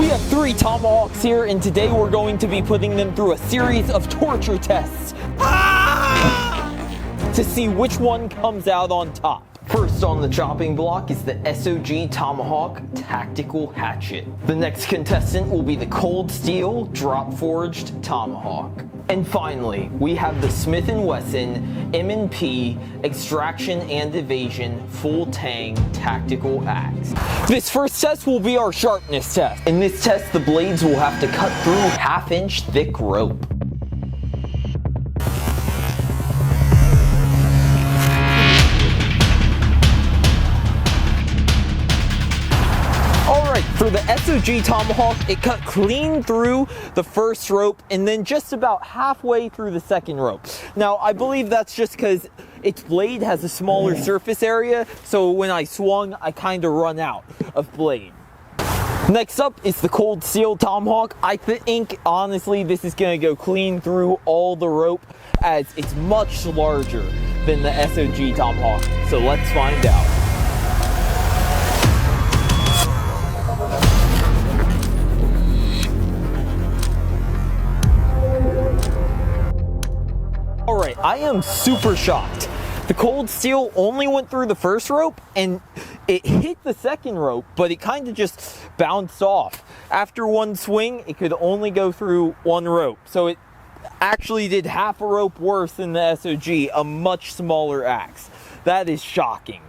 We have 3 Tomahawks here, and today we're going to be putting them through a series of torture tests to see which one comes out on top. First on the chopping block is the SOG Tomahawk Tactical Hatchet. The next contestant will be the Cold Steel Drop Forged Tomahawk. And finally, we have the Smith & Wesson M&P Extraction and Evasion Full Tang Tactical Axe. This first test will be our sharpness test. In this test, the blades will have to cut through 1/2 inch thick rope. For the SOG Tomahawk, it cut clean through the first rope and then just about halfway through the second rope. Now, I believe that's just because its blade has a smaller surface area, so when I swung, I kind of run out of blade. Next up is the Cold Steel Tomahawk. I think, honestly, this is going to go clean through all the rope as it's much larger than the SOG Tomahawk. So let's find out. Alright, I am super shocked. The Cold Steel only went through the first rope and it hit the second rope, but it kind of just bounced off. After one swing, it could only go through one rope. So it actually did half a rope worse than the SOG, a much smaller axe. That is shocking.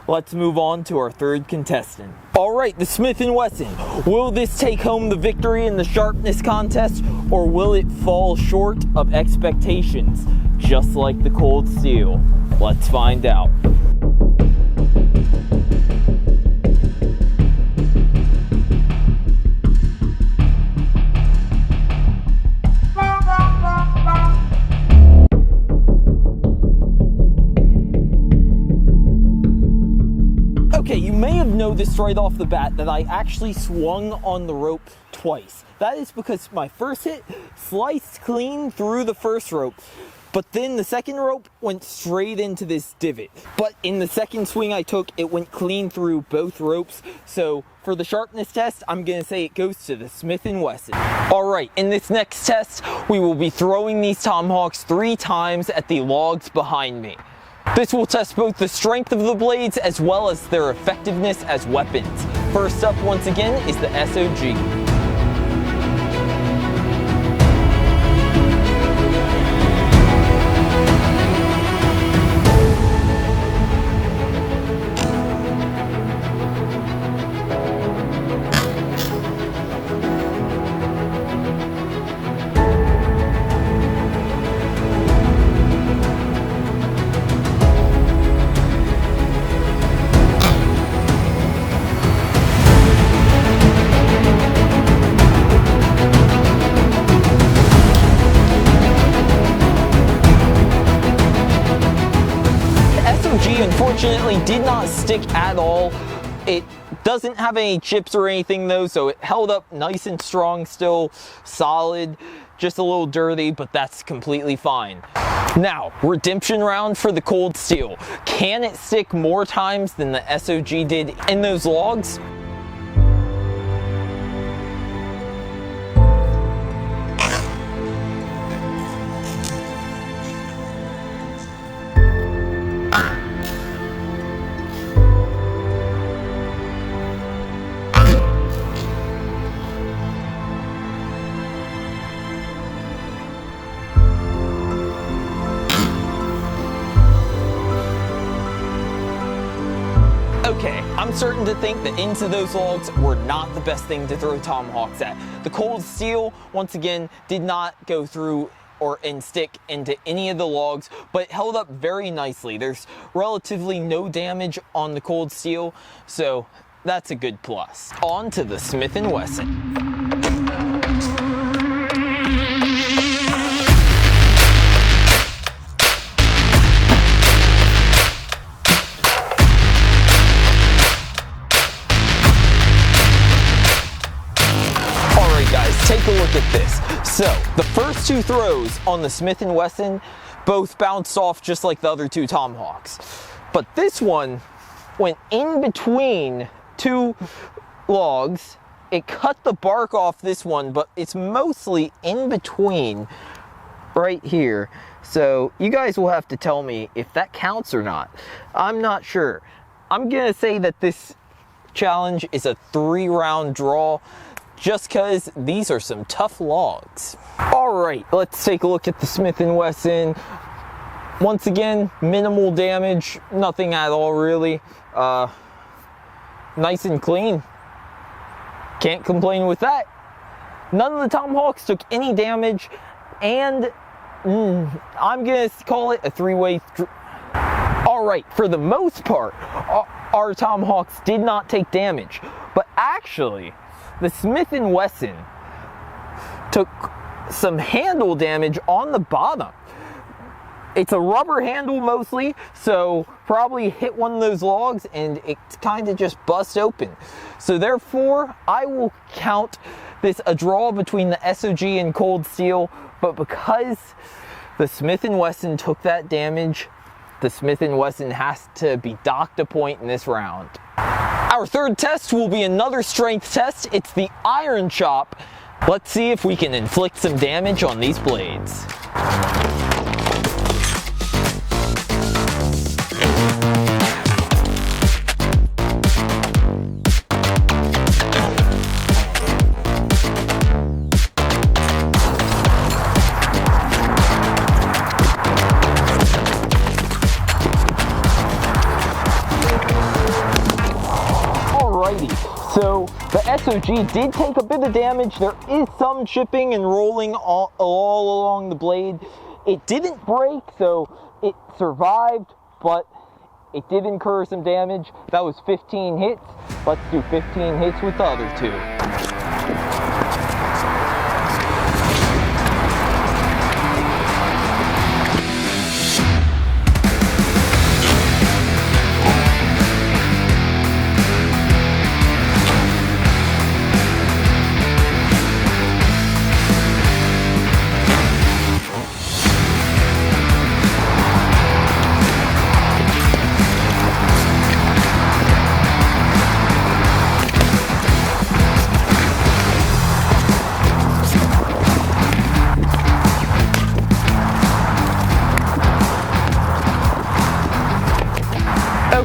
Let's move on to our third contestant. Alright, the Smith & Wesson. Will this take home the victory in the sharpness contest, or will it fall short of expectations, just like the Cold Steel? Let's find out. Okay, you may have noticed right off the bat that I actually swung on the rope twice. That is because my first hit sliced clean through the first rope, but then the second rope went straight into this divot. But in the second swing I took, it went clean through both ropes. So for the sharpness test, I'm gonna say it goes to the Smith & Wesson. All right, in this next test, we will be throwing these Tomahawks 3 times at the logs behind me. This will test both the strength of the blades as well as their effectiveness as weapons. First up, once again, is the SOG. Unfortunately did not stick at all. It doesn't have any chips or anything though, so it held up nice and strong, still solid, just a little dirty, but that's completely fine. Now, redemption round for the Cold Steel. Can it stick more times than the SOG did in those logs? Okay, I'm certain to think the ends of those logs were not the best thing to throw Tomahawks at. The Cold Steel, once again, did not go through and stick into any of the logs, but it held up very nicely. There's relatively no damage on the Cold Steel, so that's a good plus. On to the Smith & Wesson. Take a look at this. So, the first 2 throws on the Smith & Wesson both bounced off just like the other 2 Tomahawks. But this one went in between 2 logs it cut the bark off this one, but it's mostly in between right here. So you guys will have to tell me if that counts or not. I'm not sure. I'm gonna say that this challenge is a 3-round draw, just because these are some tough logs. All right, let's take a look at the Smith & Wesson. Once again, minimal damage, nothing at all really. Nice and clean. Can't complain with that. None of the Tomahawks took any damage, and I'm gonna call it a 3-way. All right, for the most part, our Tomahawks did not take damage, but actually, the Smith & Wesson took some handle damage on the bottom. It's a rubber handle mostly, so probably hit one of those logs and it kind of just bust open. So therefore, I will count this a draw between the SOG and Cold Steel, but because the Smith & Wesson took that damage, the Smith & Wesson has to be docked a point in this round. Our third test will be another strength test. It's the iron chop. Let's see if we can inflict some damage on these blades. So the SOG did take a bit of damage. There is some chipping and rolling all along the blade. It didn't break, so it survived, but it did incur some damage. That was 15 hits. Let's do 15 hits with the other two.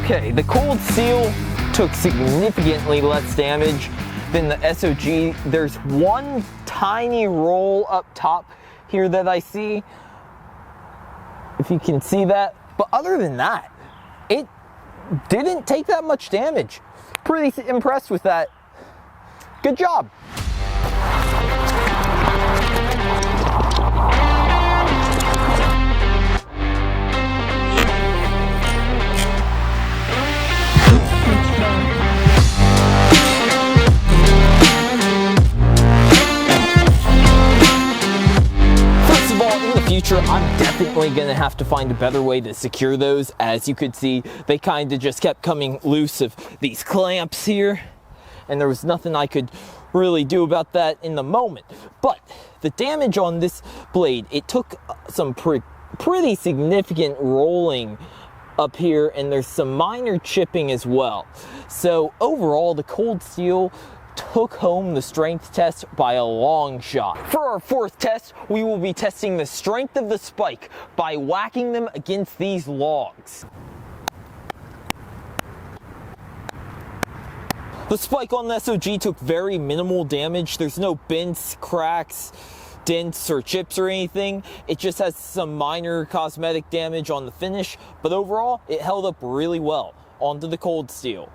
Okay, the Cold Steel took significantly less damage than the SOG. There's one tiny roll up top here that I see, if you can see that. But other than that, it didn't take that much damage. Pretty impressed with that. Good job. I'm definitely gonna have to find a better way to secure those. As you could see, they kind of just kept coming loose of these clamps here, and there was nothing I could really do about that in the moment. But the damage on this blade, it took some pretty significant rolling up here, and there's some minor chipping as well. So overall, the Cold Steel took home the strength test by a long shot. For our fourth test, we will be testing the strength of the spike by whacking them against these logs. The spike on the SOG took very minimal damage. There's no bends, cracks, dents, or chips or anything. It just has some minor cosmetic damage on the finish, but overall, it held up really well onto the Cold Steel.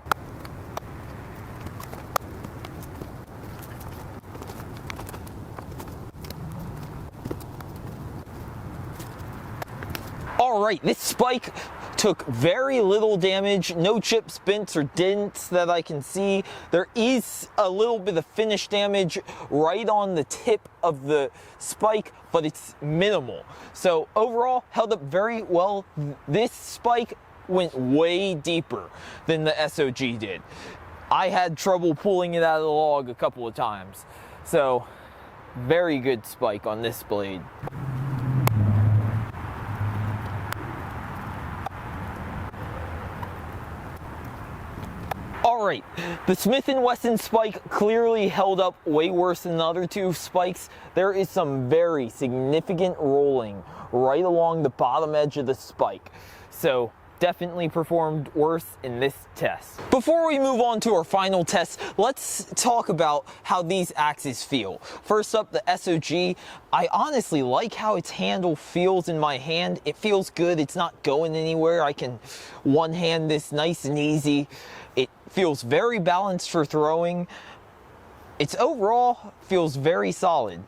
Alright, this spike took very little damage, no chips, bents, or dents that I can see. There is a little bit of finish damage right on the tip of the spike, but it's minimal. So overall, held up very well. This spike went way deeper than the SOG did. I had trouble pulling it out of the log a couple of times. So, very good spike on this blade. Alright, right, the Smith & Wesson spike clearly held up way worse than the other two spikes. There is some very significant rolling right along the bottom edge of the spike. So definitely performed worse in this test. Before we move on to our final test, let's talk about how these axes feel. First up, the SOG. I honestly like how its handle feels in my hand. It feels good. It's not going anywhere. I can one-hand this nice and easy. It feels very balanced for throwing. It's overall feels very solid.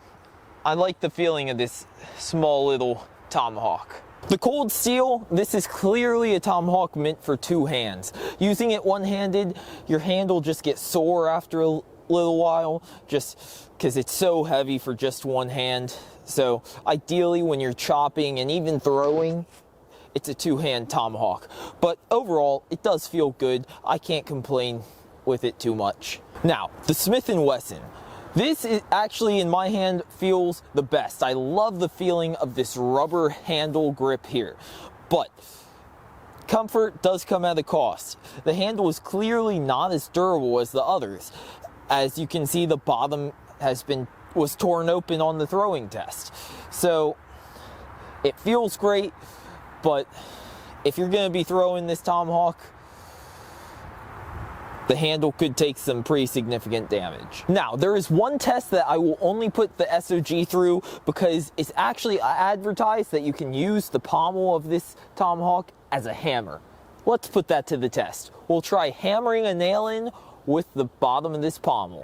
I like the feeling of this small little tomahawk. The cold steel, this is clearly a tomahawk meant for two hands. Using it one-handed, your hand will just get sore after a little while, just because it's so heavy for just one hand. So ideally when you're chopping and even throwing, it's a two-hand tomahawk. But overall, it does feel good. I can't complain with it too much. Now, the Smith & Wesson. This is actually, in my hand, feels the best. I love the feeling of this rubber handle grip here. But comfort does come at a cost. The handle is clearly not as durable as the others. As you can see, the bottom was torn open on the throwing test. So it feels great, but if you're going to be throwing this tomahawk, the handle could take some pretty significant damage. Now, there is one test that I will only put the SOG through because it's actually advertised that you can use the pommel of this tomahawk as a hammer. Let's put that to the test. We'll try hammering a nail in with the bottom of this pommel.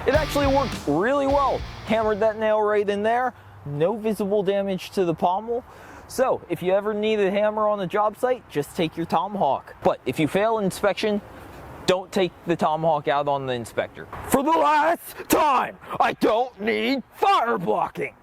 It actually worked really well. Hammered that nail right in there. No visible damage to the pommel. So if you ever need a hammer on a job site, just take your tomahawk. But if you fail inspection, don't take the tomahawk out on the inspector. For the last time, I don't need fire blocking.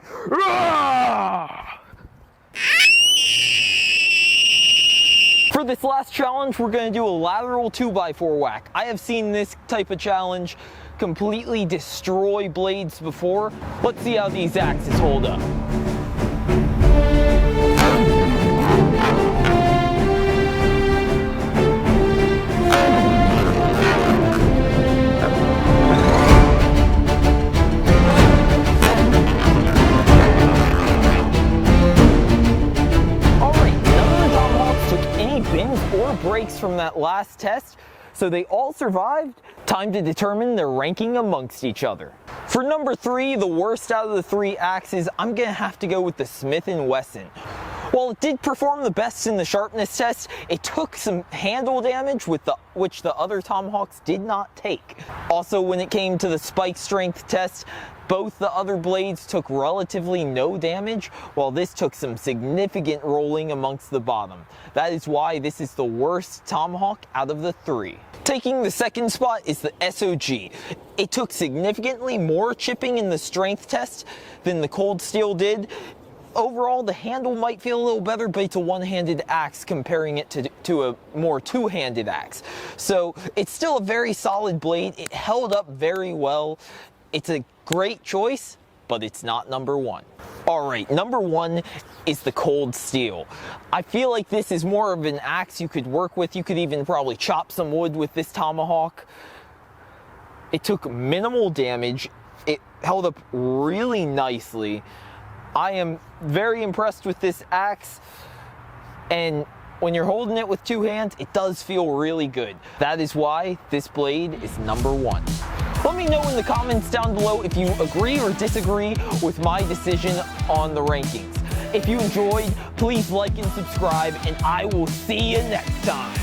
For this last challenge, we're going to do a lateral 2x4 whack. I have seen this type of challenge completely destroy blades before. Let's see how these axes hold up. Alright, none of the tomahawks took any bends or breaks from that last test, so they all survived. Time to determine their ranking amongst each other. For number 3, the worst out of the 3 axes, I'm gonna have to go with the Smith & Wesson. While it did perform the best in the sharpness test, it took some handle damage which the other tomahawks did not take. Also, when it came to the spike strength test, both the other blades took relatively no damage, while this took some significant rolling amongst the bottom. That is why this is the worst tomahawk out of the 3. Taking the second spot is the SOG. It took significantly more chipping in the strength test than the cold steel did. Overall, the handle might feel a little better, but it's a one-handed axe comparing it to a more two-handed axe. So it's still a very solid blade. It held up very well. It's a great choice, but it's not number 1. Alright, number 1 is the cold steel. I feel like this is more of an axe you could work with. You could even probably chop some wood with this tomahawk. It took minimal damage. It held up really nicely. I am very impressed with this axe, and when you're holding it with two hands, it does feel really good. That is why this blade is number 1. Let me know in the comments down below if you agree or disagree with my decision on the rankings. If you enjoyed, please like and subscribe, and I will see you next time.